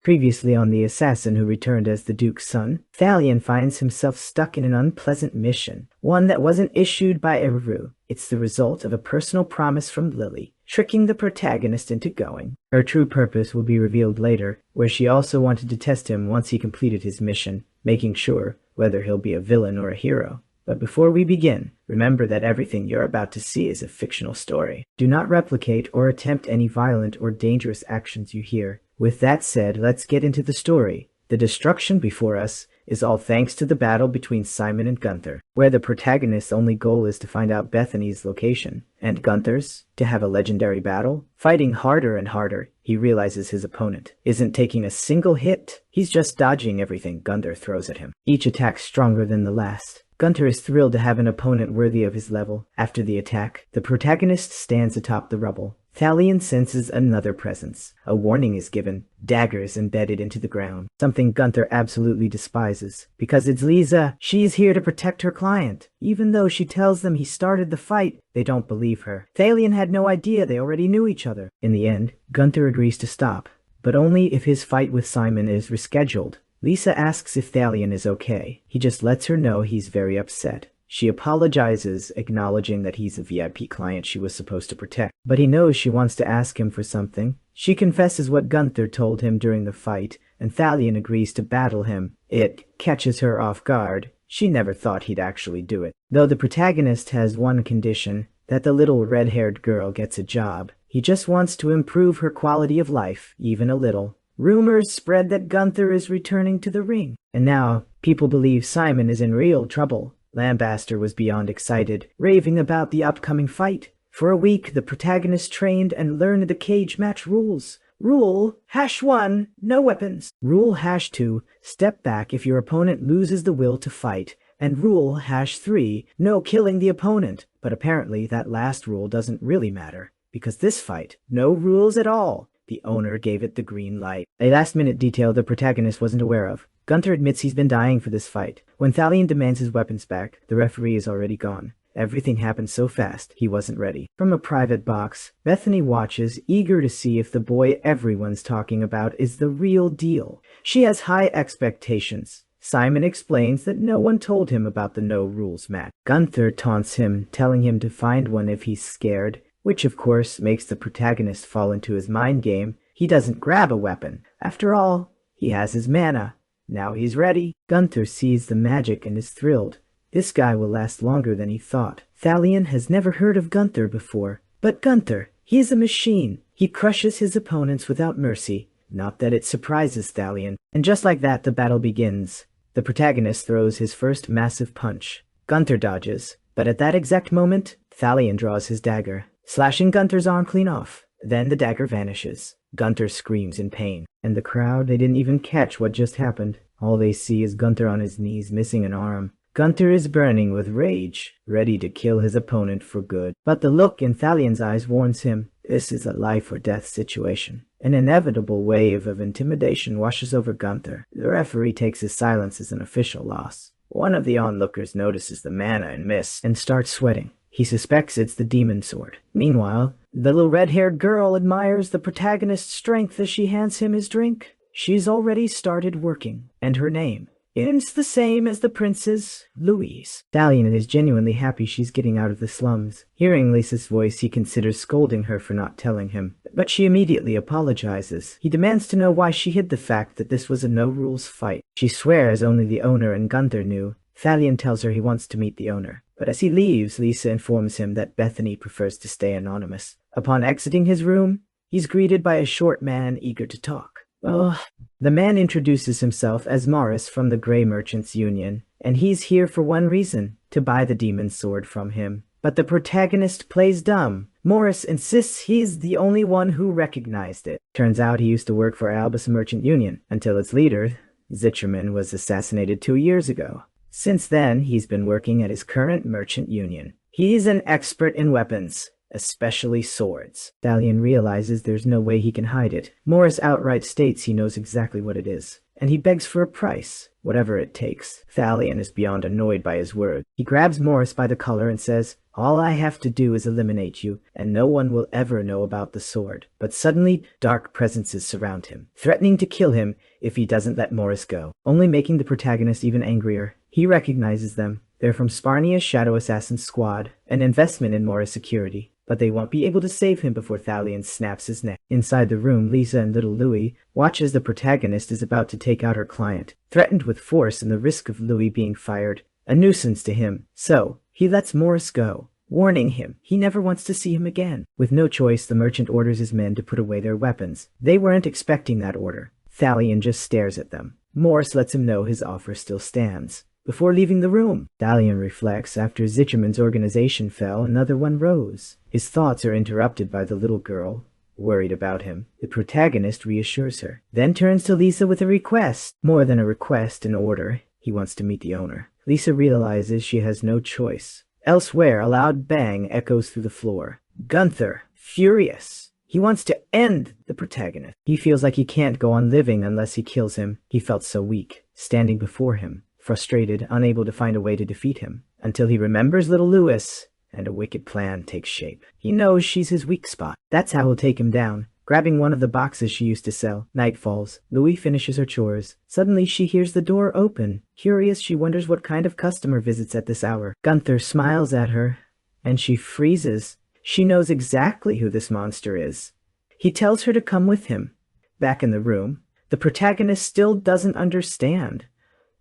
Previously on The Assassin Who Returned as the Duke's Son, Thalion finds himself stuck in an unpleasant mission, one that wasn't issued by Eru. It's the result of a personal promise from Lily, tricking the protagonist into going. Her true purpose will be revealed later, where she also wanted to test him once he completed his mission, making sure whether he'll be a villain or a hero. But before we begin, remember that everything you're about to see is a fictional story. Do not replicate or attempt any violent or dangerous actions you hear. With that said, let's get into the story. The destruction before us is all thanks to the battle between Simon and Gunther, where the protagonist's only goal is to find out Bethany's location, and Gunther's to have a legendary battle. Fighting harder and harder, he realizes his opponent isn't taking a single hit. He's just dodging everything Gunther throws at him, each attack stronger than the last. Gunther is thrilled to have an opponent worthy of his level. After the attack, the protagonist stands atop the rubble. Thalion senses another presence. A warning is given. Daggers embedded into the ground. Something Gunther absolutely despises. Because it's Lisa, she's here to protect her client. Even though she tells them he started the fight, they don't believe her. Thalion had no idea they already knew each other. In the end, Gunther agrees to stop, but only if his fight with Simon is rescheduled. Lisa asks if Thalion is okay. He just lets her know he's very upset. She apologizes, acknowledging that he's a VIP client she was supposed to protect. But he knows she wants to ask him for something. She confesses what Gunther told him during the fight, and Thalion agrees to battle him. It catches her off guard. She never thought he'd actually do it. Though the protagonist has one condition, that the little red-haired girl gets a job. He just wants to improve her quality of life, even a little. Rumors spread that Gunther is returning to the ring, and now people believe Simon is in real trouble. Lambaster was beyond excited, raving about the upcoming fight. For a week, the protagonist trained and learned the cage match rules. Rule #1, no weapons. Rule #2, step back if your opponent loses the will to fight. And rule #3, no killing the opponent. But apparently that last rule doesn't really matter, because this fight, no rules at all. The owner gave it the green light. A last-minute detail the protagonist wasn't aware of. Gunther admits he's been dying for this fight. When Thalion demands his weapons back, the referee is already gone. Everything happened so fast, he wasn't ready. From a private box, Bethany watches, eager to see if the boy everyone's talking about is the real deal. She has high expectations. Simon explains that no one told him about the no-rules match. Gunther taunts him, telling him to find one if he's scared, which of course makes the protagonist fall into his mind game. He doesn't grab a weapon. After all, he has his mana. Now he's ready. Gunther sees the magic and is thrilled. This guy will last longer than he thought. Thalion has never heard of Gunther before. But Gunther, he's a machine. He crushes his opponents without mercy. Not that it surprises Thalion. And just like that, the battle begins. The protagonist throws his first massive punch. Gunther dodges. But at that exact moment, Thalion draws his dagger, slashing Gunther's arm clean off. Then the dagger vanishes. Gunther screams in pain, and the crowd, they didn't even catch what just happened. All they see is Gunther on his knees, missing an arm. Gunther is burning with rage, ready to kill his opponent for good. But the look in Thalion's eyes warns him, this is a life-or-death situation. An inevitable wave of intimidation washes over Gunther. The referee takes his silence as an official loss. One of the onlookers notices the mana and miss, and starts sweating. He suspects it's the demon sword. Meanwhile, the little red-haired girl admires the protagonist's strength as she hands him his drink. She's already started working, and her name, it's the same as the prince's, Louise. Thalion is genuinely happy she's getting out of the slums. Hearing Lisa's voice, he considers scolding her for not telling him, but she immediately apologizes. He demands to know why she hid the fact that this was a no-rules fight. She swears only the owner and Gunther knew. Thalion tells her he wants to meet the owner. But as he leaves, Lisa informs him that Bethany prefers to stay anonymous. Upon exiting his room, he's greeted by a short man eager to talk. The man introduces himself as Boris from the Grey Merchants Union, and he's here for one reason, to buy the demon's sword from him. But the protagonist plays dumb. Boris insists he's the only one who recognized it. Turns out he used to work for Albus Merchant Union, until its leader, Zitcherman, was assassinated 2 years ago. Since then, he's been working at his current merchant union. He's an expert in weapons, especially swords. Thalion realizes there's no way he can hide it. Boris outright states he knows exactly what it is, and he begs for a price, whatever it takes. Thalion is beyond annoyed by his word. He grabs Boris by the collar and says, All I have to do is eliminate you, and no one will ever know about the sword. But suddenly, dark presences surround him, threatening to kill him if he doesn't let Morris go, only making the protagonist even angrier. He recognizes them. They're from Sparnia's Shadow Assassin's squad, an investment in Morris' security. But they won't be able to save him before Thalion snaps his neck. Inside the room, Lisa and little Louis watch as the protagonist is about to take out her client, threatened with force and the risk of Louis being fired. A nuisance to him. So, he lets Morris go, warning him he never wants to see him again. With no choice, the merchant orders his men to put away their weapons. They weren't expecting that order. Thalion just stares at them. Morris lets him know his offer still stands. Before leaving the room, Thalion reflects after Zitcherman's organization fell, another one rose. His thoughts are interrupted by the little girl, worried about him. The protagonist reassures her, then turns to Lisa with a request. More than a request, an order. He wants to meet the owner. Lisa realizes she has no choice. Elsewhere, a loud bang echoes through the floor. Gunther, furious. He wants to end the protagonist. He feels like he can't go on living unless he kills him. He felt so weak, standing before him, frustrated, unable to find a way to defeat him, until he remembers little Louis, and a wicked plan takes shape. He knows she's his weak spot. That's how he'll take him down. Grabbing one of the boxes she used to sell, night falls. Louis finishes her chores. Suddenly she hears the door open. Curious, she wonders what kind of customer visits at this hour. Gunther smiles at her, and she freezes. She knows exactly who this monster is. He tells her to come with him. Back in the room, the protagonist still doesn't understand.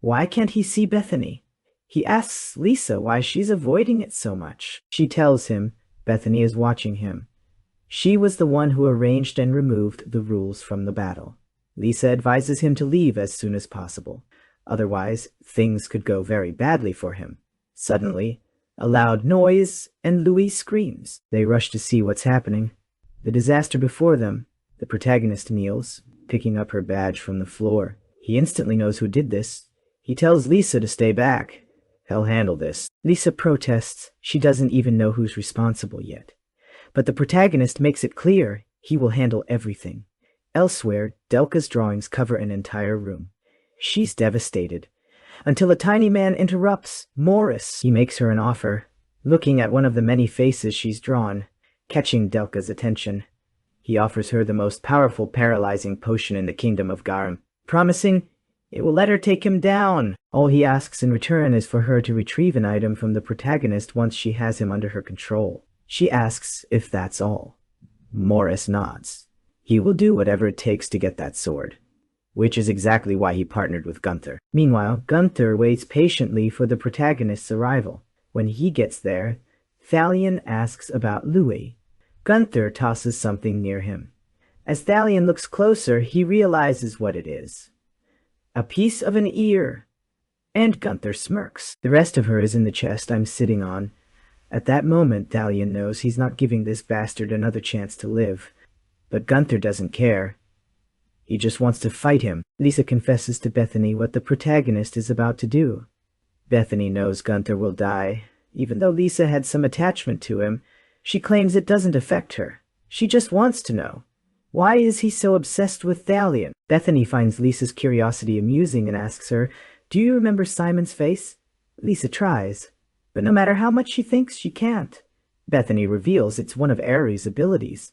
Why can't he see Bethany? He asks Lisa why she's avoiding it so much. She tells him Bethany is watching him. She was the one who arranged and removed the rules from the battle. Lisa advises him to leave as soon as possible. Otherwise, things could go very badly for him. Suddenly, a loud noise, and Louis screams. They rush to see what's happening. The disaster before them. The protagonist kneels, picking up her badge from the floor. He instantly knows who did this. He tells Lisa to stay back. He'll handle this. Lisa protests. She doesn't even know who's responsible yet. But the protagonist makes it clear he will handle everything. Elsewhere, Delka's drawings cover an entire room. She's devastated. Until a tiny man interrupts. Morris. He makes her an offer, looking at one of the many faces she's drawn, catching Delka's attention. He offers her the most powerful paralyzing potion in the kingdom of Garum, promising it will let her take him down. All he asks in return is for her to retrieve an item from the protagonist once she has him under her control. She asks if that's all. Morris nods. He will do whatever it takes to get that sword, which is exactly why he partnered with Gunther. Meanwhile, Gunther waits patiently for the protagonist's arrival. When he gets there, Thalion asks about Louis. Gunther tosses something near him. As Thalion looks closer, he realizes what it is. A piece of an ear. And Gunther smirks. The rest of her is in the chest I'm sitting on. At that moment, Thalion knows he's not giving this bastard another chance to live. But Gunther doesn't care. He just wants to fight him. Lisa confesses to Bethany what the protagonist is about to do. Bethany knows Gunther will die. Even though Lisa had some attachment to him, she claims it doesn't affect her. She just wants to know. Why is he so obsessed with Thalion? Bethany finds Lisa's curiosity amusing and asks her, "Do you remember Simon's face?" Lisa tries, but no matter how much she thinks, she can't. Bethany reveals it's one of Ares' abilities,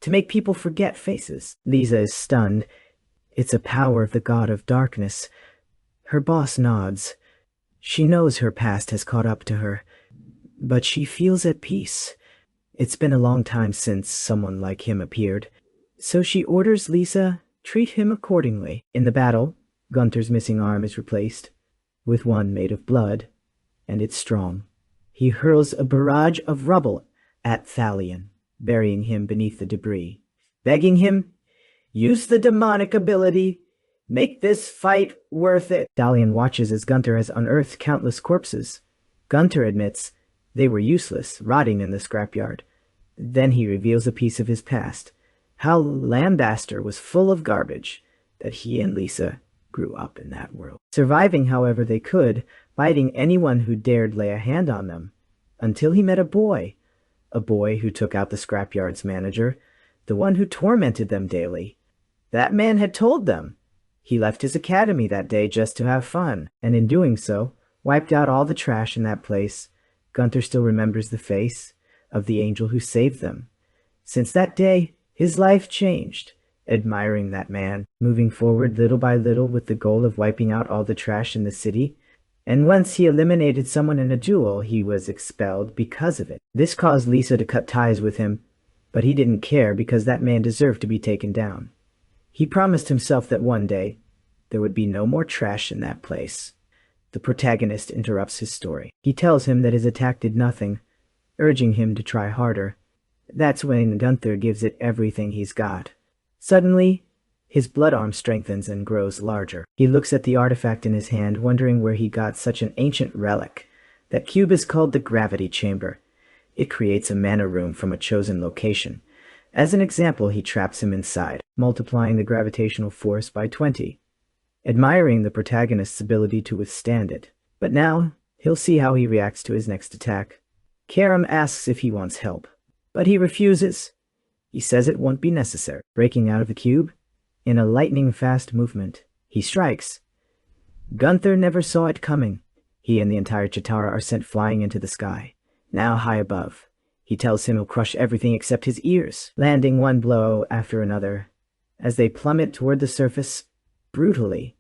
to make people forget faces. Lisa is stunned. It's a power of the god of darkness. Her boss nods. She knows her past has caught up to her, but she feels at peace. It's been a long time since someone like him appeared, so she orders Lisa treat him accordingly. In the battle, Gunther's missing arm is replaced with one made of blood, and it's strong. He hurls a barrage of rubble at Thalion, burying him beneath the debris, begging him, "Use the demonic ability. Make this fight worth it." Thalion watches as Gunther has unearthed countless corpses. Gunther admits they were useless, rotting in the scrapyard. Then he reveals a piece of his past, how Lambaster was full of garbage, that he and Lisa grew up in that world. Surviving however they could, fighting anyone who dared lay a hand on them, until he met a boy who took out the scrapyard's manager, the one who tormented them daily. That man had told them he left his academy that day just to have fun, and in doing so, wiped out all the trash in that place, Gunther still remembers the face of the angel who saved them. Since that day, his life changed, admiring that man, moving forward little by little with the goal of wiping out all the trash in the city. And once he eliminated someone in a duel, he was expelled because of it. This caused Lisa to cut ties with him, but he didn't care because that man deserved to be taken down. He promised himself that one day, there would be no more trash in that place. The protagonist interrupts his story. He tells him that his attack did nothing, urging him to try harder. That's when Gunther gives it everything he's got. Suddenly, his blood arm strengthens and grows larger. He looks at the artifact in his hand, wondering where he got such an ancient relic. That cube is called the gravity chamber. It creates a mana room from a chosen location. As an example, he traps him inside, multiplying the gravitational force by 20, admiring the protagonist's ability to withstand it. But now, he'll see how he reacts to his next attack. Karam asks if he wants help, but he refuses. He says it won't be necessary. Breaking out of the cube, in a lightning-fast movement, he strikes. Gunther never saw it coming. He and the entire Chitara are sent flying into the sky, now high above. He tells him he'll crush everything except his ears, landing one blow after another. As they plummet toward the surface, brutally,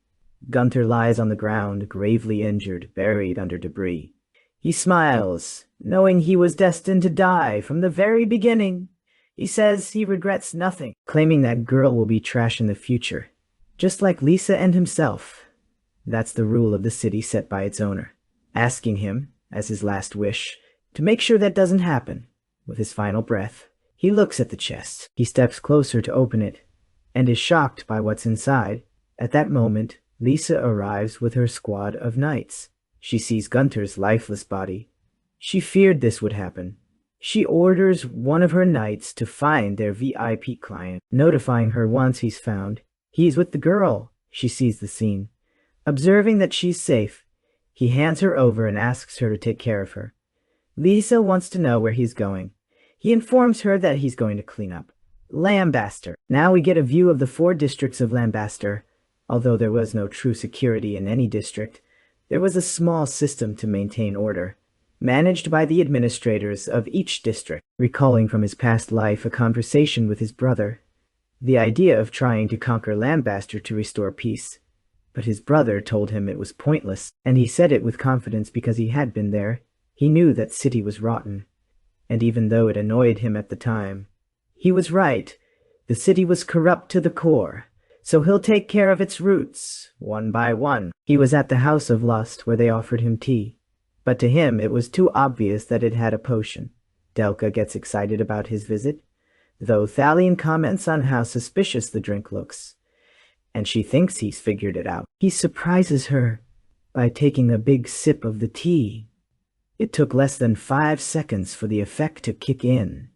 Gunther lies on the ground, gravely injured, buried under debris. He smiles, knowing he was destined to die from the very beginning. He says he regrets nothing, claiming that girl will be trash in the future, just like Lisa and himself. That's the rule of the city set by its owner, asking him, as his last wish, to make sure that doesn't happen. With his final breath, he looks at the chest. He steps closer to open it, and is shocked by what's inside. At that moment, Lisa arrives with her squad of knights. She sees Gunther's lifeless body. She feared this would happen. She orders one of her knights to find their VIP client, notifying her once he's found. He's with the girl. She sees the scene. Observing that she's safe, he hands her over and asks her to take care of her. Lisa wants to know where he's going. He informs her that he's going to clean up Lambaster. Now we get a view of the 4 districts of Lambaster. Although there was no true security in any district, there was a small system to maintain order, managed by the administrators of each district. Recalling from his past life a conversation with his brother, the idea of trying to conquer Lambaster to restore peace. But his brother told him it was pointless, and he said it with confidence because he had been there. He knew that city was rotten, and even though it annoyed him at the time, he was right. The city was corrupt to the core, so he'll take care of its roots, one by one. He was at the House of Lust where they offered him tea, but to him it was too obvious that it had a potion. Delka gets excited about his visit, though Thalion comments on how suspicious the drink looks, and she thinks he's figured it out. He surprises her by taking a big sip of the tea. It took less than 5 seconds for the effect to kick in,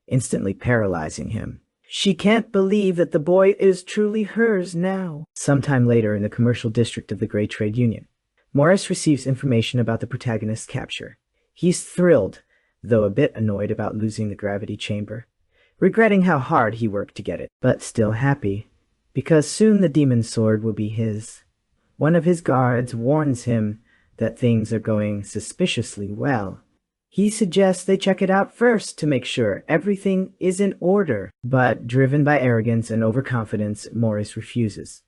instantly paralyzing him. She can't believe that the boy is truly hers now. Sometime later in the commercial district of the Great Trade Union, Boris receives information about the protagonist's capture. He's thrilled, though a bit annoyed about losing the gravity chamber, regretting how hard he worked to get it, but still happy, because soon the demon sword will be his. One of his guards warns him that things are going suspiciously well. He suggests they check it out first to make sure everything is in order, but driven by arrogance and overconfidence, Boris refuses,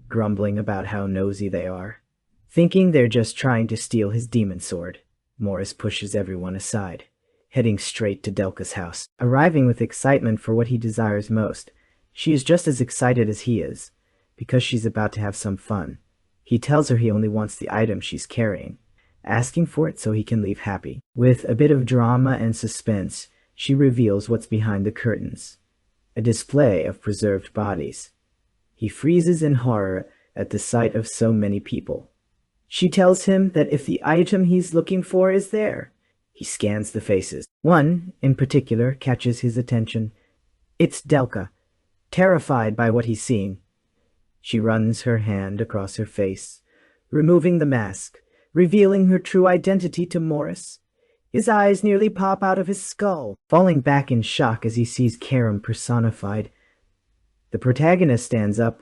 grumbling about how nosy they are. Thinking they're just trying to steal his demon sword, Boris pushes everyone aside, heading straight to Delka's house. Arriving with excitement for what he desires most, she is just as excited as he is, because she's about to have some fun. He tells her he only wants the item she's carrying, asking for it so he can leave happy. With a bit of drama and suspense, she reveals what's behind the curtains, a display of preserved bodies. He freezes in horror at the sight of so many people. She tells him that if the item he's looking for is there, he scans the faces. One, in particular, catches his attention. It's Delka, terrified by what he's seeing. She runs her hand across her face, removing the mask, revealing her true identity to Boris. His eyes nearly pop out of his skull, falling back in shock as he sees Karam personified. The protagonist stands up,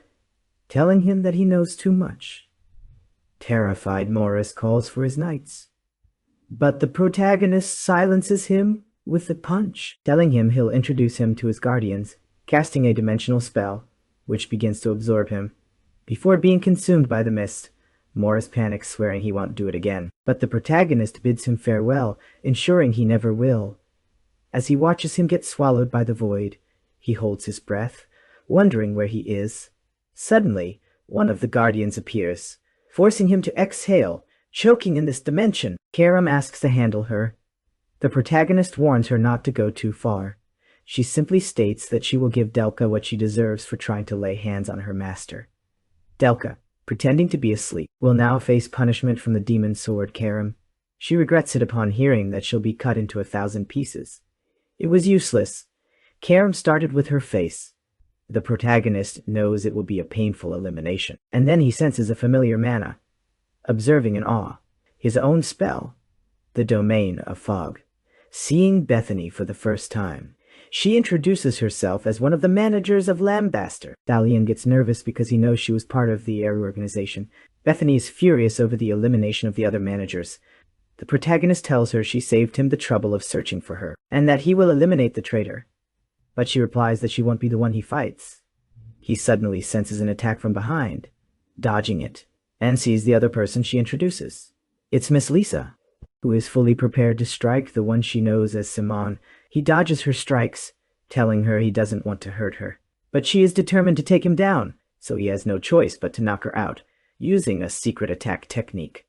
telling him that he knows too much. Terrified, Boris calls for his knights. But the protagonist silences him with a punch, telling him he'll introduce him to his guardians, casting a dimensional spell, which begins to absorb him. Before being consumed by the mist, Morris panics, swearing he won't do it again. But the protagonist bids him farewell, ensuring he never will. As he watches him get swallowed by the void, he holds his breath, wondering where he is. Suddenly, one of the guardians appears, forcing him to exhale, choking in this dimension. Karam asks to handle her. The protagonist warns her not to go too far. She simply states that she will give Delka what she deserves for trying to lay hands on her master. Delka, pretending to be asleep, will now face punishment from the demon sword Karam. She regrets it upon hearing that she'll be cut into 1,000 pieces. It was useless. Karam started with her face. The protagonist knows it will be a painful elimination, and then he senses a familiar mana, observing in awe his own spell, the Domain of Fog. Seeing Bethany for the first time, she introduces herself as one of the managers of Lambaster. Thalion gets nervous because he knows she was part of the Air organization. Bethany is furious over the elimination of the other managers. The protagonist tells her she saved him the trouble of searching for her, and that he will eliminate the traitor. But she replies that she won't be the one he fights. He suddenly senses an attack from behind, dodging it, and sees the other person she introduces. It's Miss Lisa, who is fully prepared to strike the one she knows as Simon. He dodges her strikes, telling her he doesn't want to hurt her. But she is determined to take him down, so he has no choice but to knock her out, using a secret attack technique.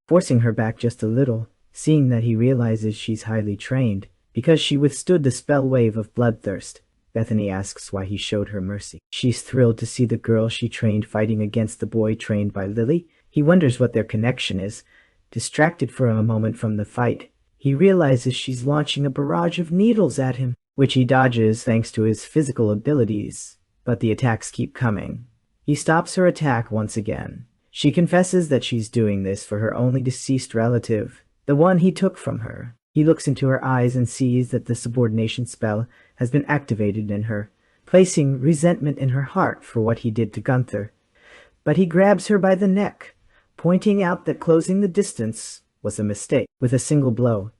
Forcing her back just a little, seeing that he realizes she's highly trained. Because she withstood the spell wave of bloodthirst, Bethany asks why he showed her mercy. She's thrilled to see the girl she trained fighting against the boy trained by Lily. He wonders what their connection is. Distracted for a moment from the fight, he realizes she's launching a barrage of needles at him, which he dodges thanks to his physical abilities. But the attacks keep coming. He stops her attack once again. She confesses that she's doing this for her only deceased relative, the one he took from her. He looks into her eyes and sees that the subordination spell has been activated in her, placing resentment in her heart for what he did to Gunther. But he grabs her by the neck, pointing out that closing the distance was a mistake. With a single blow,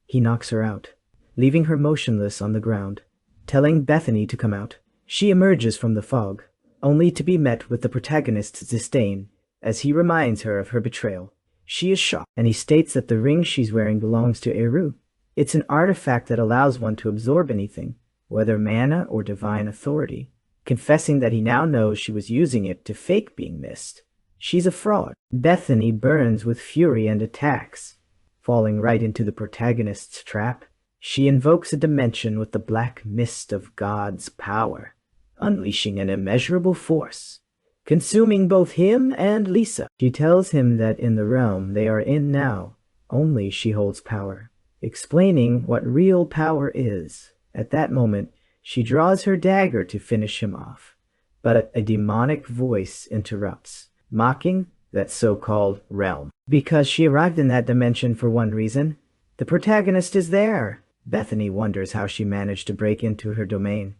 he knocks her out, leaving her motionless on the ground. Telling Bethany to come out, she emerges from the fog, only to be met with the protagonist's disdain as he reminds her of her betrayal. She is shocked, and he states that the ring she's wearing belongs to Eru. It's an artifact that allows one to absorb anything, whether mana or divine authority, confessing that he now knows she was using it to fake being missed. She's a fraud. Bethany burns with fury and attacks, falling right into the protagonist's trap. She invokes a dimension with the black mist of God's power, unleashing an immeasurable force, consuming both him and Lisa. She tells him that in the realm they are in now, only she holds power, explaining what real power is. At that moment, she draws her dagger to finish him off, but a demonic voice interrupts, mocking that so-called realm. Because she arrived in that dimension for one reason, the protagonist is there. Bethany wonders how she managed to break into her domain,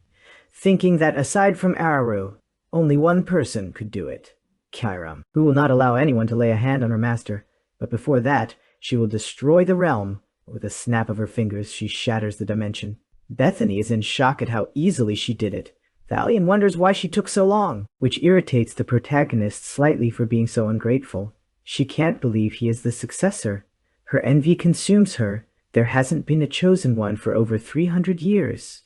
thinking that aside from Araru, only one person could do it, Karam, who will not allow anyone to lay a hand on her master. But before that, she will destroy the realm. With a snap of her fingers, she shatters the dimension. Bethany is in shock at how easily she did it. Thalion wonders why she took so long, which irritates the protagonist slightly for being so ungrateful. She can't believe he is the successor. Her envy consumes her. There hasn't been a chosen one for over 300 years,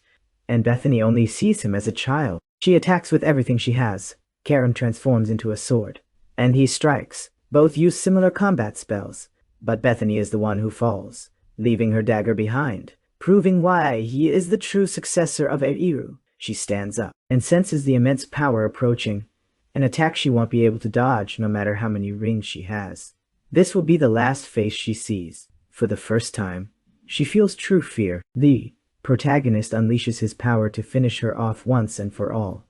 and Bethany only sees him as a child. She attacks with everything she has. Karam transforms into a sword, and he strikes. Both use similar combat spells, but Bethany is the one who falls, leaving her dagger behind, proving why he is the true successor of Eru. She stands up and senses the immense power approaching, an attack she won't be able to dodge no matter how many rings she has. This will be the last face she sees. For the first time, she feels true fear. The protagonist unleashes his power to finish her off once and for all.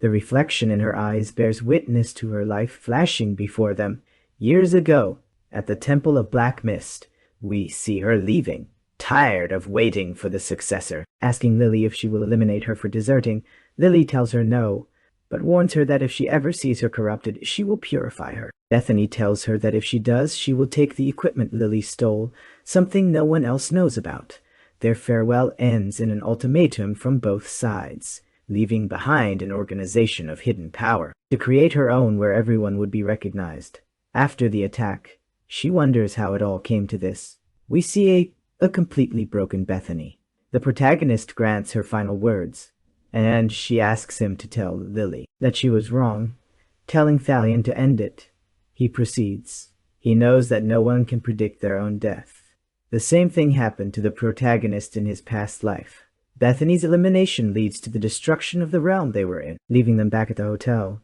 The reflection in her eyes bears witness to her life flashing before them. Years ago, at the Temple of Black Mist, we see her leaving, tired of waiting for the successor, asking Lily if she will eliminate her for deserting. Lily tells her no, but warns her that if she ever sees her corrupted, she will purify her. Bethany tells her that if she does, she will take the equipment Lily stole, something no one else knows about. Their farewell ends in an ultimatum from both sides, leaving behind an organization of hidden power to create her own where everyone would be recognized. After the attack, she wonders how it all came to this. We see a completely broken Bethany. The protagonist grants her final words, and she asks him to tell Lily that she was wrong, telling Thalion to end it. He proceeds. He knows that no one can predict their own death. The same thing happened to the protagonist in his past life. Bethany's elimination leads to the destruction of the realm they were in, leaving them back at the hotel.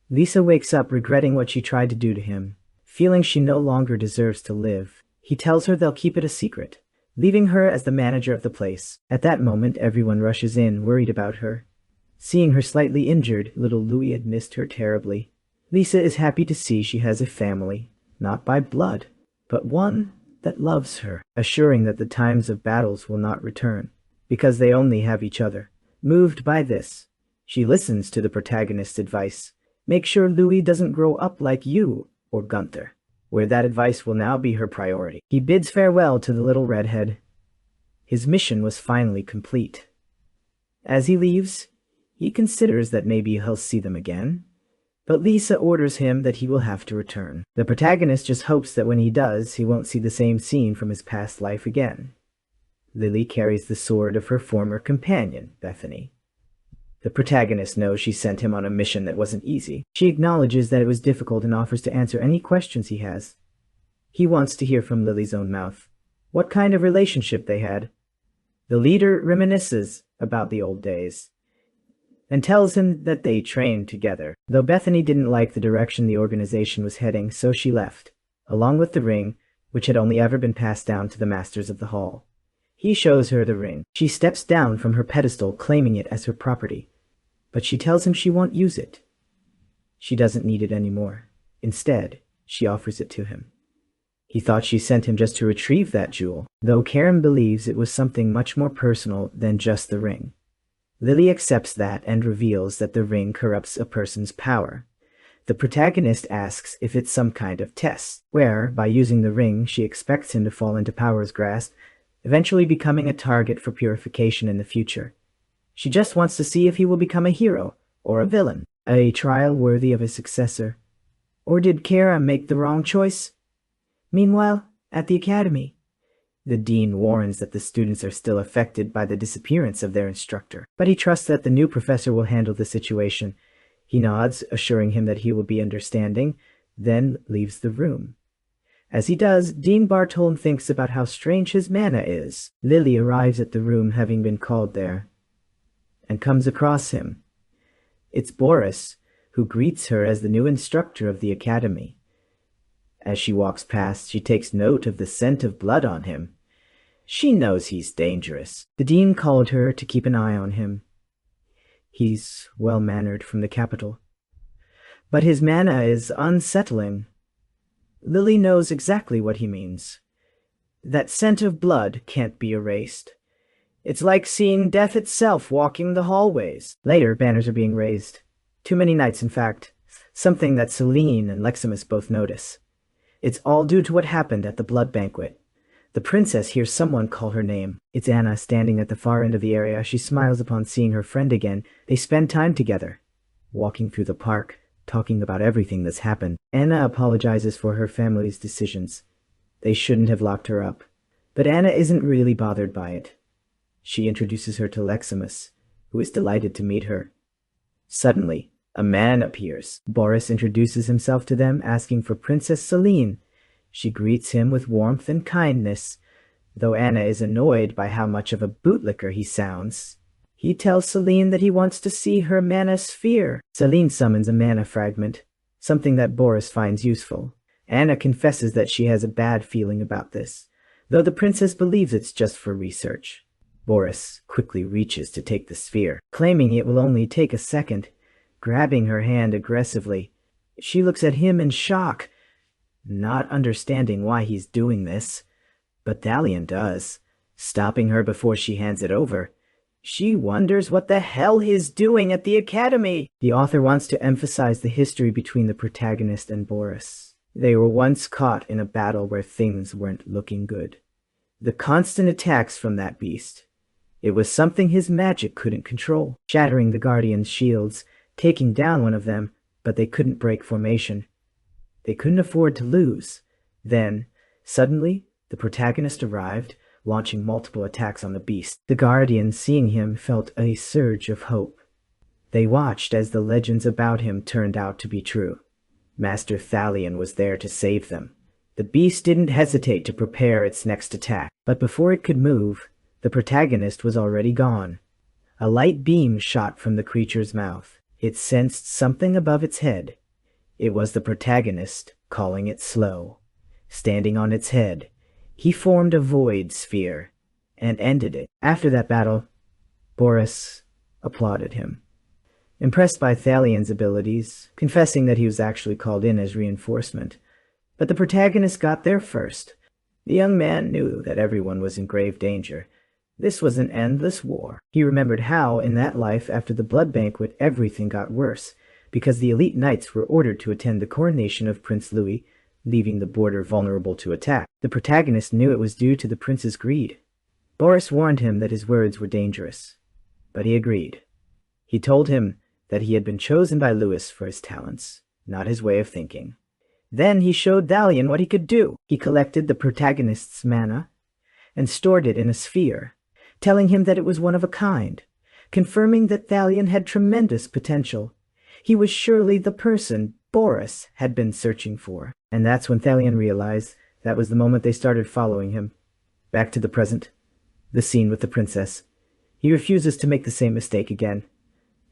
Lisa wakes up regretting what she tried to do to him, feeling she no longer deserves to live. He tells her they'll keep it a secret, leaving her as the manager of the place. At that moment, everyone rushes in, worried about her. Seeing her slightly injured, little Louis had missed her terribly. Lisa is happy to see she has a family, not by blood, but one that loves her, assuring that the times of battles will not return, because they only have each other. Moved by this, she listens to the protagonist's advice. Make sure Louis doesn't grow up like you or Gunther, where that advice will now be her priority. He bids farewell to the little redhead. His mission was finally complete. As he leaves, he considers that maybe he'll see them again, but Lisa orders him that he will have to return. The protagonist just hopes that when he does, he won't see the same scene from his past life again. Lily carries the sword of her former companion, Bethany. The protagonist knows she sent him on a mission that wasn't easy. She acknowledges that it was difficult and offers to answer any questions he has. He wants to hear from Lily's own mouth what kind of relationship they had. The leader reminisces about the old days and tells him that they trained together. Though Bethany didn't like the direction the organization was heading, so she left, along with the ring, which had only ever been passed down to the masters of the hall. He shows her the ring. She steps down from her pedestal, claiming it as her property, but she tells him she won't use it. She doesn't need it anymore. Instead, she offers it to him. He thought she sent him just to retrieve that jewel, though Karen believes it was something much more personal than just the ring. Lily accepts that and reveals that the ring corrupts a person's power. The protagonist asks if it's some kind of test, where, by using the ring, she expects him to fall into Power's grasp, eventually becoming a target for purification in the future. She just wants to see if he will become a hero or a villain, a trial worthy of his successor. Or did Kara make the wrong choice? Meanwhile, at the academy, the dean warns that the students are still affected by the disappearance of their instructor, but he trusts that the new professor will handle the situation. He nods, assuring him that he will be understanding, then leaves the room. As he does, Dean Bartolome thinks about how strange his mana is. Lily arrives at the room having been called there, and comes across him. It's Boris, who greets her as the new instructor of the academy. As she walks past, she takes note of the scent of blood on him. She knows he's dangerous. The dean called her to keep an eye on him. He's well-mannered from the capital, but his manner is unsettling. Lily knows exactly what he means. That scent of blood can't be erased. It's like seeing death itself walking the hallways. Later, banners are being raised. Too many knights, in fact. Something that Celine and Leximus both notice. It's all due to what happened at the blood banquet. The princess hears someone call her name. It's Anna, standing at the far end of the area. She smiles upon seeing her friend again. They spend time together, walking through the park, talking about everything that's happened. Anna apologizes for her family's decisions. They shouldn't have locked her up. But Anna isn't really bothered by it. She introduces her to Leximus, who is delighted to meet her. Suddenly, a man appears. Boris introduces himself to them, asking for Princess Celine. She greets him with warmth and kindness, though Anna is annoyed by how much of a bootlicker he sounds. He tells Celine that he wants to see her mana sphere. Celine summons a mana fragment, something that Boris finds useful. Anna confesses that she has a bad feeling about this, though the princess believes it's just for research. Boris quickly reaches to take the sphere, claiming it will only take a second, grabbing her hand aggressively. She looks at him in shock, not understanding why he's doing this. But Thalion does, stopping her before she hands it over. She wonders what the hell he's doing at the academy. The author wants to emphasize the history between the protagonist and Boris. They were once caught in a battle where things weren't looking good. The constant attacks from that beast. It was something his magic couldn't control, shattering the Guardian's shields, taking down one of them, but they couldn't break formation. They couldn't afford to lose. Then, suddenly, the protagonist arrived, launching multiple attacks on the beast. The Guardians, seeing him, felt a surge of hope. They watched as the legends about him turned out to be true. Master Thalion was there to save them. The beast didn't hesitate to prepare its next attack, but before it could move, the protagonist was already gone. A light beam shot from the creature's mouth. It sensed something above its head. It was the protagonist calling it slow. Standing on its head, he formed a void sphere and ended it. After that battle, Boris applauded him, impressed by Thalion's abilities, confessing that he was actually called in as reinforcement. But the protagonist got there first. The young man knew that everyone was in grave danger. This was an endless war. He remembered how, in that life after the blood banquet, everything got worse, because the elite knights were ordered to attend the coronation of Prince Louis, leaving the border vulnerable to attack. The protagonist knew it was due to the prince's greed. Boris warned him that his words were dangerous, but he agreed. He told him that he had been chosen by Louis for his talents, not his way of thinking. Then he showed Thalion what he could do. He collected the protagonist's mana and stored it in a sphere, telling him that it was one of a kind, confirming that Thalion had tremendous potential. He was surely the person Boris had been searching for. And that's when Thalion realized that was the moment they started following him. Back to the present. The scene with the princess. He refuses to make the same mistake again,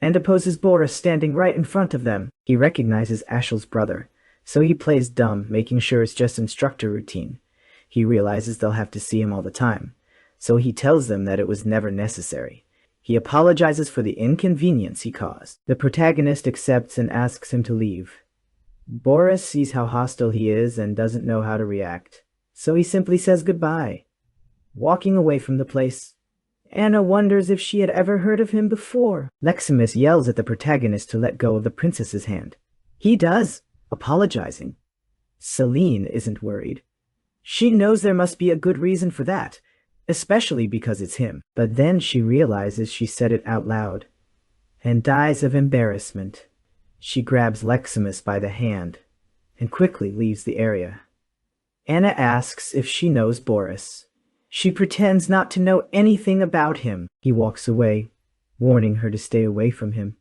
and opposes Boris standing right in front of them. He recognizes Ashel's brother, so he plays dumb, making sure it's just instructor routine. He realizes they'll have to see him all the time, so he tells them that it was never necessary. He apologizes for the inconvenience he caused. The protagonist accepts and asks him to leave. Boris sees how hostile he is and doesn't know how to react, so he simply says goodbye, walking away from the place. Anna wonders if she had ever heard of him before. Leximus yells at the protagonist to let go of the princess's hand. He does, apologizing. Celine isn't worried. She knows there must be a good reason for that, especially because it's him. But then she realizes she said it out loud, and dies of embarrassment. She grabs Leximus by the hand and quickly leaves the area. Anna asks if she knows Boris. She pretends not to know anything about him. He walks away, warning her to stay away from him.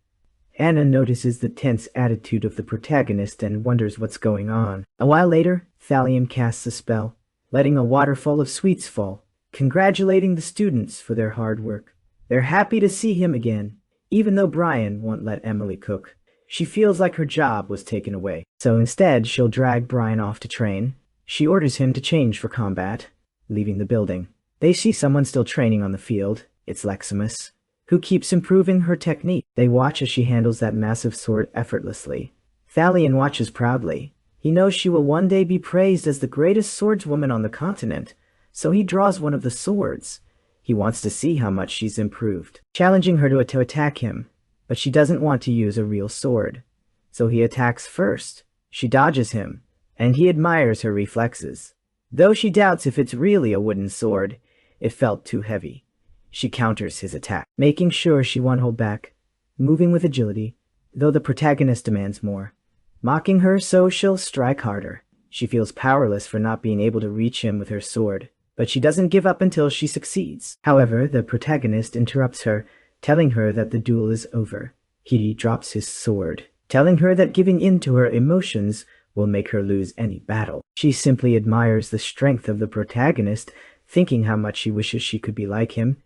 Anna notices the tense attitude of the protagonist and wonders what's going on. A while later, Thalion casts a spell, letting a waterfall of sweets fall, congratulating the students for their hard work. They're happy to see him again, even though Brian won't let Emily cook. She feels like her job was taken away, so instead she'll drag Brian off to train. She orders him to change for combat, leaving the building. They see someone still training on the field. It's Leximus, who keeps improving her technique. They watch as she handles that massive sword effortlessly. Thalion watches proudly. He knows she will one day be praised as the greatest swordswoman on the continent, so he draws one of the swords. He wants to see how much she's improved, challenging her to attack him. But she doesn't want to use a real sword, so he attacks first. She dodges him, and he admires her reflexes. Though she doubts if it's really a wooden sword, it felt too heavy. She counters his attack, making sure she won't hold back, moving with agility, though the protagonist demands more. Mocking her so she'll strike harder. She feels powerless for not being able to reach him with her sword, but she doesn't give up until she succeeds. However, the protagonist interrupts her, telling her that the duel is over. He drops his sword, telling her that giving in to her emotions will make her lose any battle. She simply admires the strength of the protagonist, thinking how much she wishes she could be like him.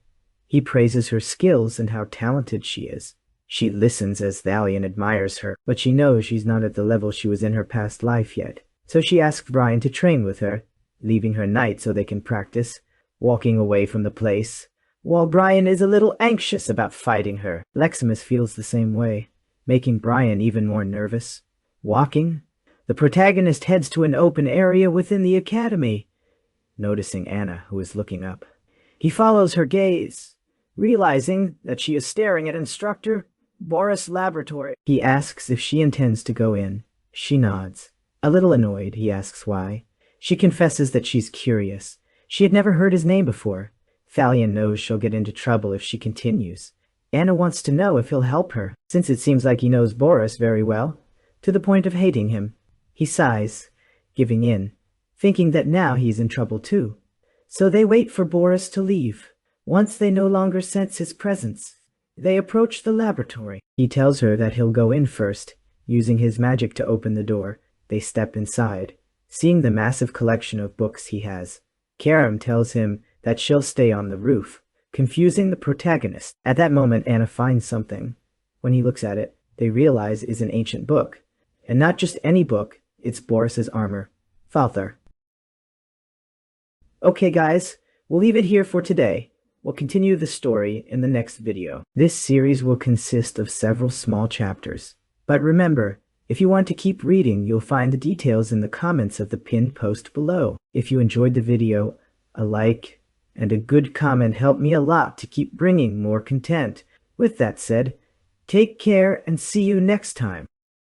He praises her skills and how talented she is. She listens as Thalion admires her, but she knows she's not at the level she was in her past life yet. So she asks Brian to train with her, leaving her knight so they can practice, walking away from the place. While Brian is a little anxious about fighting her, Leximus feels the same way, making Brian even more nervous. Walking, the protagonist heads to an open area within the academy, noticing Anna, who is looking up. He follows her gaze, Realizing that she is staring at Instructor Boris' laboratory, he asks if she intends to go in. She nods. A little annoyed, he asks why. She confesses that she's curious. She had never heard his name before. Thalion knows she'll get into trouble if she continues. Anna wants to know if he'll help her, since it seems like he knows Boris very well, to the point of hating him. He sighs, giving in, thinking that now he's in trouble too. So they wait for Boris to leave. Once they no longer sense his presence, they approach the laboratory. He tells her that he'll go in first, using his magic to open the door. They step inside, seeing the massive collection of books he has. Karam tells him that she'll stay on the roof, confusing the protagonist. At that moment, Anna finds something. When he looks at it, they realize it's an ancient book. And not just any book, it's Boris's armor. Falthar. Okay guys, we'll leave it here for today. We'll continue the story in the next video. This series will consist of several small chapters. But remember, if you want to keep reading, you'll find the details in the comments of the pinned post below. If you enjoyed the video, a like and a good comment help me a lot to keep bringing more content. With that said, take care and see you next time.